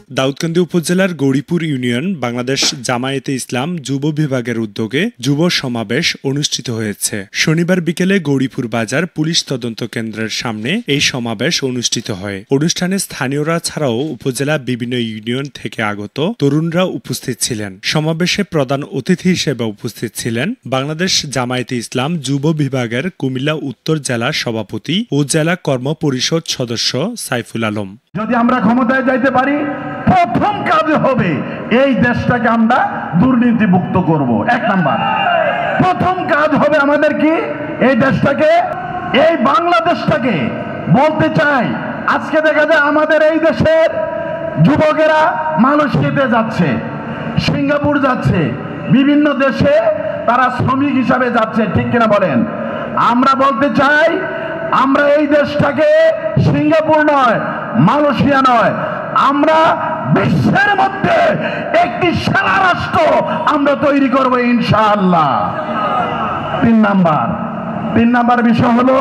দাউদকান্দি উপজেলার গৌরীপুর ইউনিয়ন বাংলাদেশ জামায়াতে ইসলাম যুব বিভাগের উদ্যোগে যুব সমাবেশ অনুষ্ঠিত হয়েছে। শনিবার বিকেলে গৌরীপুর বাজার পুলিশ তদন্ত কেন্দ্রের সামনে এই সমাবেশ অনুষ্ঠিত হয়। অনুষ্ঠানে স্থানীয়রা ছাড়াও উপজেলা বিভিন্ন ইউনিয়ন থেকে আগত তরুণরা উপস্থিত ছিলেন। সমাবেশে প্রধান অতিথি হিসেবে উপস্থিত ছিলেন বাংলাদেশ জামায়াতে ইসলাম যুব বিভাগের কুমিল্লা উত্তর জেলা সভাপতি ও জেলা কর্ম পরিষদ সদস্য সাইফুল আলম। যদি আমরা ক্ষমতায় যাইতে পারি, প্রথম কাজ হবে এই দেশটাকে আমরা দুর্নীতিমুক্ত করব। এক নাম্বার প্রথম কাজ হবে আমাদের কি, এই দেশটাকে, এই বাংলাদেশটাকে বলতে চাই। আজকে দেখা যায় আমাদের এই দেশের যুবকেরা মালয়েশিয়াতে যাচ্ছে, সিঙ্গাপুর যাচ্ছে, বিভিন্ন দেশে তারা শ্রমিক হিসাবে যাচ্ছে, ঠিক কিনা বলেন? আমরা বলতে চাই, আমরা এই দেশটাকে সিঙ্গাপুর নয়, মালয়েশিয়া নয়, আমরা বিশ্বের মধ্যে একটি সেরা রাষ্ট্র আমরা তৈরি করব ইনশাআল্লাহ। তিন নাম্বার বিষয় হলো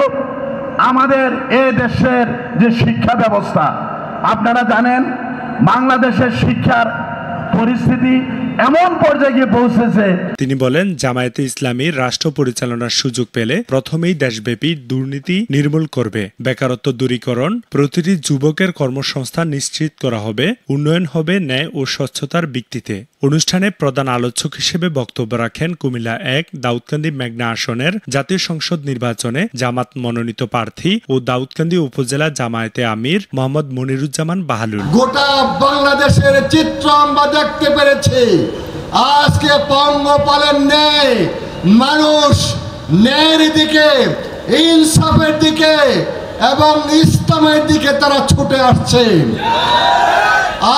আমাদের এই দেশের যে শিক্ষা ব্যবস্থা। আপনারা জানেন বাংলাদেশের শিক্ষার পরিস্থিতি এমন পর্যায়ে গিয়ে পৌঁছেছে। তিনি বলেন, জামায়াতে ইসলামী রাষ্ট্র পরিচালনার সুযোগ পেলে প্রথমেই দেশব্যাপী দুর্নীতি নির্মূল করবে, বেকারত্ব দূরীকরণ, প্রতিটি যুবকের কর্মসংস্থান নিশ্চিত করা হবে, উন্নয়ন হবে ন্যায় ও স্বচ্ছতার ভিত্তিতে। অনুষ্ঠানে প্রধান আলোচক হিসেবে বক্তব্য রাখেন কুমিল্লা ১ দাউদকান্দি মেঘনা আসনের জাতীয় সংসদ নির্বাচনে জামাত মনোনীত প্রার্থী ও দাউদকান্দি উপজেলা জামায়াতে আমির মোহাম্মদ মনিরুজ্জামান বাহালুল। গোটা বাংলাদেশের চিত্র আমরা দেখতে পেরেছি। আজকে পঙ্গপালের ন্যায় মানুষ ন্যায়ের দিকে, ইনসাফের দিকে এবং ইসলামের দিকে তারা ছুটে আসছে।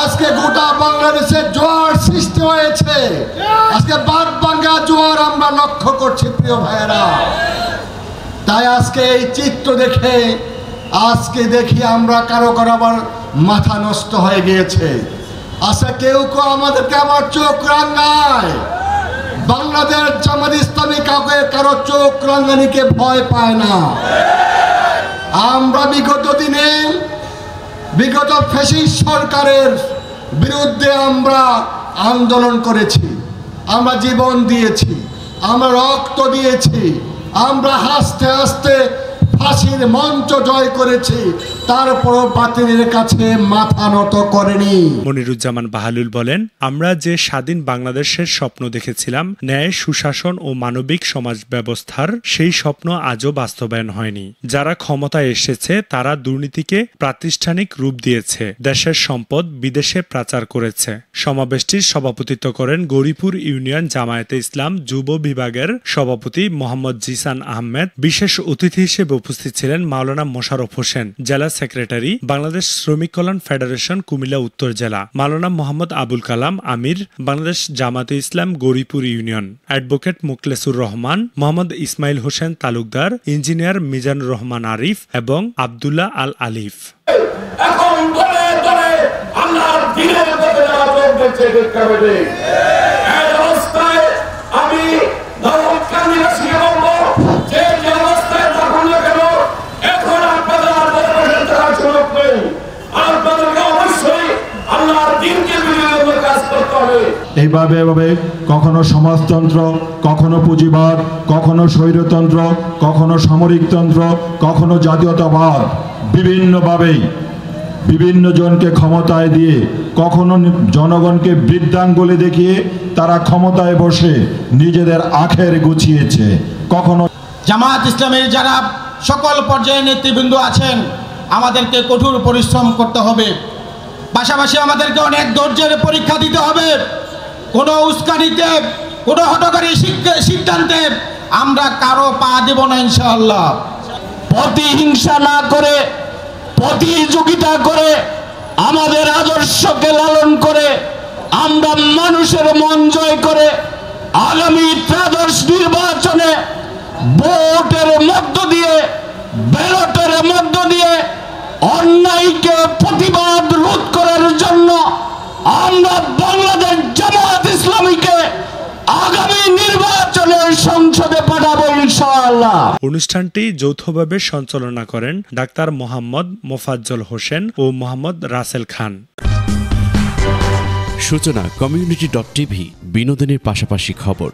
আজকে গোটা বাংলাদেশে জোয়ার সৃষ্টি হয়েছে। আজকে বাদ ভাঙ্গা জোয়ার আমরা লক্ষ্য করছি প্রিয় ভাইয়েরা। তাই আজকে এই চিত্র দেখে আজকে দেখি আমরা কারো আবার মাথা নষ্ট হয়ে গিয়েছে। আচ্ছা, কেউ আমাদেরকে আবার চোখ রাঙায়। বাংলাদেশ জামাত ইসলামী কাউকে কারো চোখ রাঙানিকে ভয় পায় না। আমরা বিগত ফ্যাসিস্ট সরকারের বিরুদ্ধে আমরা আন্দোলন করেছি, আমরা জীবন দিয়েছি, আমরা রক্ত দিয়েছি, আমরা হাসতে হাসতে ফাঁসির মঞ্চ জয় করেছি, তারপরও বাতিলের কাছে মাথা নত করেনি। মনিরুজ্জামান বাহালুল বলেন, আমরা যে স্বাধীন বাংলাদেশের স্বপ্ন দেখেছিলাম, ন্যায়, সুশাসন ও মানবিক সমাজ ব্যবস্থার, সেই স্বপ্ন আজও বাস্তবায়ন হয়নি। যারা ক্ষমতায় এসেছে তারা দুর্নীতিকে প্রাতিষ্ঠানিক রূপ দিয়েছে, দেশের সম্পদ বিদেশে পাচার করেছে। সমাবেশটির সভাপতিত্ব করেন গৌরীপুর ইউনিয়ন জামায়াতে ইসলাম যুব বিভাগের সভাপতি মোহাম্মদ জিসান আহমেদ। বিশেষ অতিথি হিসেবে উপস্থিত ছিলেন মাওলানা মোশাররফ হোসেন, জেলা সেক্রেটারি, বাংলাদেশ শ্রমিক কল্যাণ ফেডারেশন কুমিল্লা উত্তর জেলা, মাওলানা মোহাম্মদ আবুল কালাম আমির, Bangladesh Jamaate Islam Gauripur union, advocate Mukhlesur Rahman, Mohammad Ismail Hossain Talukdar, engineer Mizanur Rahman Arif এবং আব্দুল্লাহ আল আলিফ। এইভাবে কখনো সমাজতন্ত্র, কখনো পুঁজিবাদ, কখনো স্বৈরতন্ত্র, কখনো সামরিকতন্ত্র, কখনো জাতীয়তাবাদ, বিভিন্নভাবেই বিভিন্ন জনকে ক্ষমতায় দিয়ে, কখনো জনগণকে বৃদ্ধাঙ্গুলি দেখিয়ে তারা ক্ষমতায় বসে নিজেদের আখের গুছিয়েছে। কখনো জামায়াত ইসলামের যারা সকল পর্যায়ে নেতৃবৃন্দ আছেন, আমাদেরকে কঠোর পরিশ্রম করতে হবে, পাশাপাশি আমাদেরকে অনেক ধৈর্যের পরীক্ষা দিতে হবে। কোনো উস্কানিতে, কোনো হঠকারী সিদ্ধান্তে আমরা কারো পা দেব না ইনশাআল্লাহ। প্রতিহিংসা না করে, প্রতিযোগিতা করে, আমাদের আদর্শকে লালন করে, আমরা মানুষের মন জয় করে আগামী ত্রয়োদশ নির্বাচনে ভোটের মধ্য দিয়ে, ব্যালটের মধ্য দিয়ে অন্যায়কে প্রতিবাদ রোধ করার জন্য আমরা বাংলাদেশ জামায়াত ইসলামীকে আগামী নির্বাচনে সংসদে পাঠাবো ইনশাআল্লাহ। অনুষ্ঠানটি যৌথভাবে সঞ্চালনা করেন ডাক্তার মোহাম্মদ মোফাজ্জল হোসেন ও মোহাম্মদ রাসেল খান। সূচনা community.tv, বিনোদনের পাশাপাশি খবর।